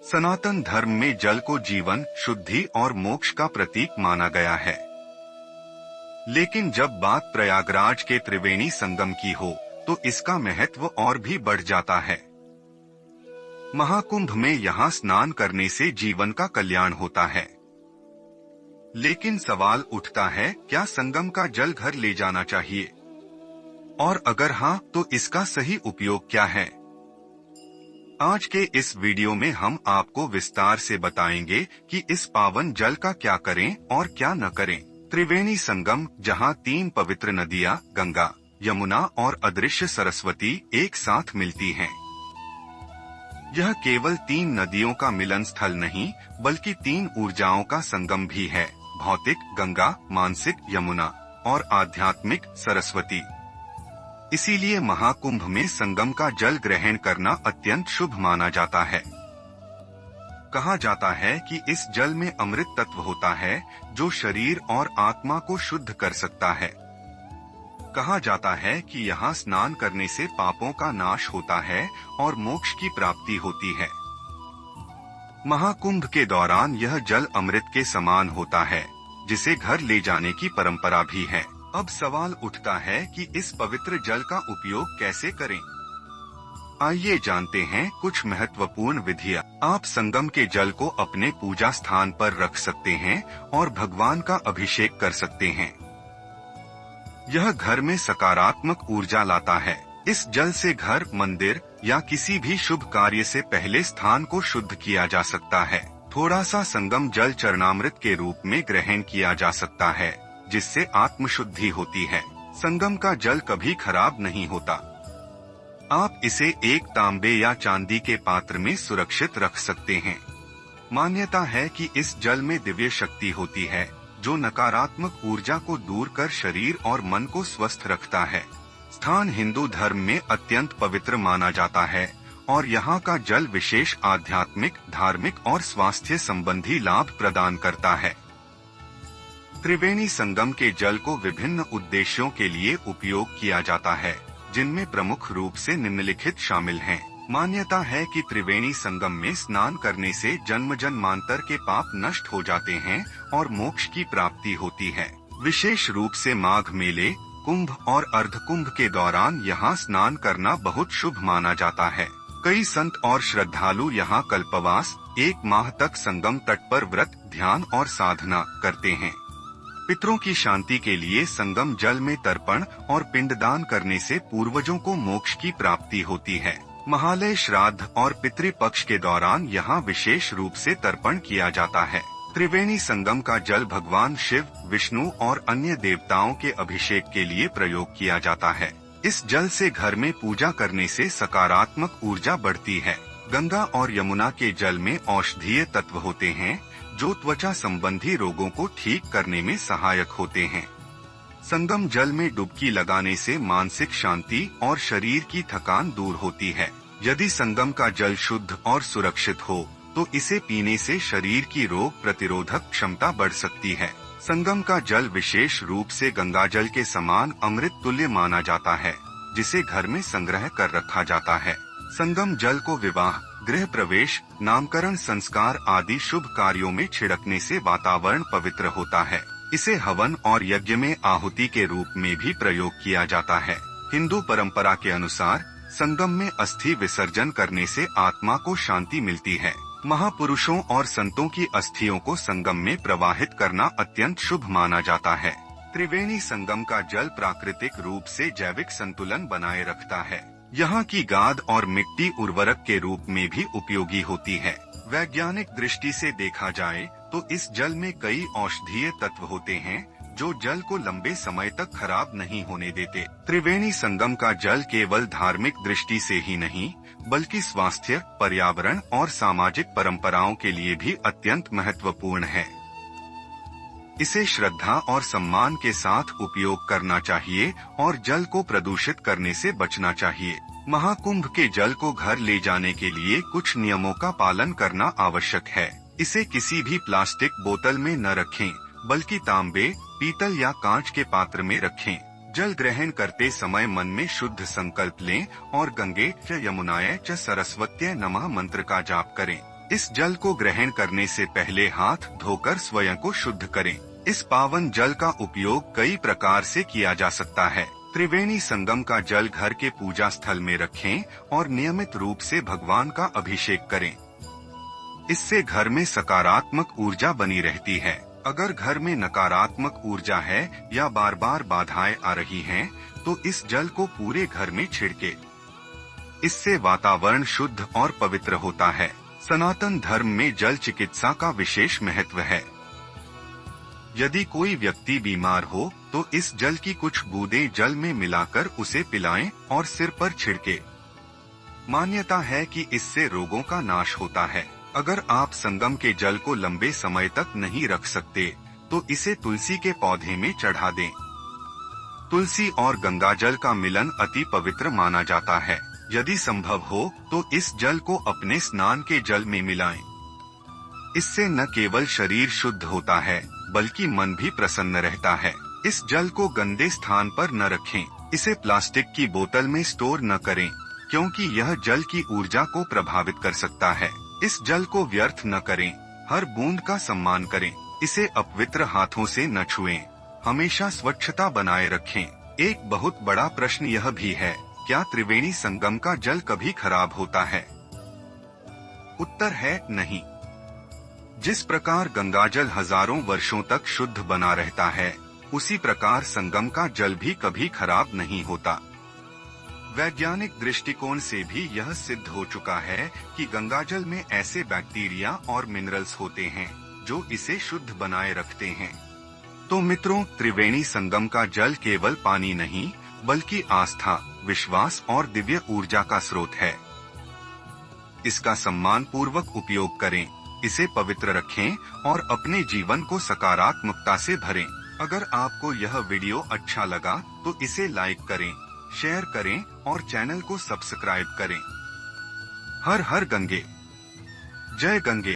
सनातन धर्म में जल को जीवन, शुद्धि और मोक्ष का प्रतीक माना गया है। लेकिन जब बात प्रयागराज के त्रिवेणी संगम की हो, तो इसका महत्व और भी बढ़ जाता है। महाकुंभ में यहाँ स्नान करने से जीवन का कल्याण होता है। लेकिन सवाल उठता है, क्या संगम का जल घर ले जाना चाहिए? और अगर हाँ, तो इसका सही उपयोग क्या है? आज के इस वीडियो में हम आपको विस्तार से बताएंगे कि इस पावन जल का क्या करें और क्या न करें। त्रिवेणी संगम, जहां 3 पवित्र नदियां गंगा, यमुना और अदृश्य सरस्वती एक साथ मिलती हैं। यह केवल 3 नदियों का मिलन स्थल नहीं, बल्कि 3 ऊर्जाओं का संगम भी है: भौतिक गंगा, मानसिक यमुना और आध्यात्मिक सरस्वती। इसीलिए महाकुंभ में संगम का जल ग्रहण करना अत्यंत शुभ माना जाता है। कहा जाता है कि इस जल में अमृत तत्व होता है, जो शरीर और आत्मा को शुद्ध कर सकता है। कहा जाता है कि यहाँ स्नान करने से पापों का नाश होता है और मोक्ष की प्राप्ति होती है। महाकुंभ के दौरान यह जल अमृत के समान होता है, जिसे घर ले जाने की परंपरा भी है। अब सवाल उठता है कि इस पवित्र जल का उपयोग कैसे करें। आइए जानते हैं कुछ महत्वपूर्ण विधियां। आप संगम के जल को अपने पूजा स्थान पर रख सकते हैं और भगवान का अभिषेक कर सकते हैं। यह घर में सकारात्मक ऊर्जा लाता है। इस जल से घर, मंदिर या किसी भी शुभ कार्य से पहले स्थान को शुद्ध किया जा सकता है। थोड़ा सा संगम जल चरणामृत के रूप में ग्रहण किया जा सकता है, जिससे आत्मशुद्धि होती है। संगम का जल कभी खराब नहीं होता। आप इसे एक तांबे या चांदी के पात्र में सुरक्षित रख सकते हैं। मान्यता है कि इस जल में दिव्य शक्ति होती है, जो नकारात्मक ऊर्जा को दूर कर शरीर और मन को स्वस्थ रखता है। स्थान हिंदू धर्म में अत्यंत पवित्र माना जाता है और यहाँ का जल विशेष आध्यात्मिक, धार्मिक और स्वास्थ्य संबंधी लाभ प्रदान करता है। त्रिवेणी संगम के जल को विभिन्न उद्देश्यों के लिए उपयोग किया जाता है, जिनमें प्रमुख रूप से निम्नलिखित शामिल हैं। मान्यता है कि त्रिवेणी संगम में स्नान करने से जन्म जन्मांतर के पाप नष्ट हो जाते हैं और मोक्ष की प्राप्ति होती है। विशेष रूप से माघ मेले, कुंभ और अर्धकुंभ के दौरान यहाँ स्नान करना बहुत शुभ माना जाता है। कई संत और श्रद्धालु यहाँ कल्पवास, 1 माह तक संगम तट पर व्रत, ध्यान और साधना करते हैं। पितरों की शांति के लिए संगम जल में तर्पण और पिंडदान करने से पूर्वजों को मोक्ष की प्राप्ति होती है। महालय, श्राद्ध और पितृपक्ष के दौरान यहाँ विशेष रूप से तर्पण किया जाता है। त्रिवेणी संगम का जल भगवान शिव, विष्णु और अन्य देवताओं के अभिषेक के लिए प्रयोग किया जाता है। इस जल से घर में पूजा करने से सकारात्मक ऊर्जा बढ़ती है। गंगा और यमुना के जल में औषधीय तत्व होते हैं, जो त्वचा संबंधी रोगों को ठीक करने में सहायक होते हैं। संगम जल में डुबकी लगाने से मानसिक शांति और शरीर की थकान दूर होती है। यदि संगम का जल शुद्ध और सुरक्षित हो, तो इसे पीने से शरीर की रोग प्रतिरोधक क्षमता बढ़ सकती है। संगम का जल विशेष रूप से गंगाजल के समान अमृत तुल्य माना जाता है, जिसे घर में संग्रह कर रखा जाता है। संगम जल को विवाह, गृह प्रवेश, नामकरण संस्कार आदि शुभ कार्यों में छिड़कने से वातावरण पवित्र होता है। इसे हवन और यज्ञ में आहुति के रूप में भी प्रयोग किया जाता है। हिंदू परंपरा के अनुसार संगम में अस्थि विसर्जन करने से आत्मा को शांति मिलती है। महापुरुषों और संतों की अस्थियों को संगम में प्रवाहित करना अत्यंत शुभ माना जाता है। त्रिवेणी संगम का जल प्राकृतिक रूप से जैविक संतुलन बनाए रखता है। यहाँ की गाद और मिट्टी उर्वरक के रूप में भी उपयोगी होती है। वैज्ञानिक दृष्टि से देखा जाए तो इस जल में कई औषधीय तत्व होते हैं, जो जल को लंबे समय तक खराब नहीं होने देते। त्रिवेणी संगम का जल केवल धार्मिक दृष्टि से ही नहीं, बल्कि स्वास्थ्य, पर्यावरण और सामाजिक परंपराओं के लिए भी अत्यंत महत्वपूर्ण है। इसे श्रद्धा और सम्मान के साथ उपयोग करना चाहिए और जल को प्रदूषित करने से बचना चाहिए। महाकुंभ के जल को घर ले जाने के लिए कुछ नियमों का पालन करना आवश्यक है। इसे किसी भी प्लास्टिक बोतल में न रखें, बल्कि तांबे, पीतल या कांच के पात्र में रखें। जल ग्रहण करते समय मन में शुद्ध संकल्प लें और गंगे च यमुनाय च सरस्वत्यै नमः मंत्र का जाप करें। इस जल को ग्रहण करने से पहले हाथ धोकर स्वयं को शुद्ध करें। इस पावन जल का उपयोग कई प्रकार से किया जा सकता है। त्रिवेणी संगम का जल घर के पूजा स्थल में रखें और नियमित रूप से भगवान का अभिषेक करें। इससे घर में सकारात्मक ऊर्जा बनी रहती है। अगर घर में नकारात्मक ऊर्जा है या बार बार बाधाएं आ रही हैं, तो इस जल को पूरे घर में छिड़के। इससे वातावरण शुद्ध और पवित्र होता है। सनातन धर्म में जल चिकित्सा का विशेष महत्व है। यदि कोई व्यक्ति बीमार हो तो इस जल की कुछ बूंदें जल में मिलाकर उसे पिलाएं और सिर पर छिड़के। मान्यता है कि इससे रोगों का नाश होता है। अगर आप संगम के जल को लंबे समय तक नहीं रख सकते तो इसे तुलसी के पौधे में चढ़ा दें। तुलसी और गंगा जल का मिलन अति पवित्र माना जाता है। यदि संभव हो तो इस जल को अपने स्नान के जल में मिलाएं। इससे न केवल शरीर शुद्ध होता है बल्कि मन भी प्रसन्न रहता है। इस जल को गंदे स्थान पर न रखें। इसे प्लास्टिक की बोतल में स्टोर न करें, क्योंकि यह जल की ऊर्जा को प्रभावित कर सकता है। इस जल को व्यर्थ न करें, हर बूंद का सम्मान करें। इसे अपवित्र हाथों से न छुएं। हमेशा स्वच्छता बनाए रखें। एक बहुत बड़ा प्रश्न यह भी है, क्या त्रिवेणी संगम का जल कभी खराब होता है? उत्तर है नहीं। जिस प्रकार गंगाजल हजारों वर्षों तक शुद्ध बना रहता है, उसी प्रकार संगम का जल भी कभी खराब नहीं होता। वैज्ञानिक दृष्टिकोण से भी यह सिद्ध हो चुका है कि गंगाजल में ऐसे बैक्टीरिया और मिनरल्स होते हैं जो इसे शुद्ध बनाए रखते हैं। तो मित्रों, त्रिवेणी संगम का जल केवल पानी नहीं बल्कि आस्था, विश्वास और दिव्य ऊर्जा का स्रोत है। इसका सम्मान पूर्वक उपयोग करें, इसे पवित्र रखें और अपने जीवन को सकारात्मकता से भरें। अगर आपको यह वीडियो अच्छा लगा तो इसे लाइक करें, शेयर करें और चैनल को सब्सक्राइब करें। हर हर गंगे, जय गंगे।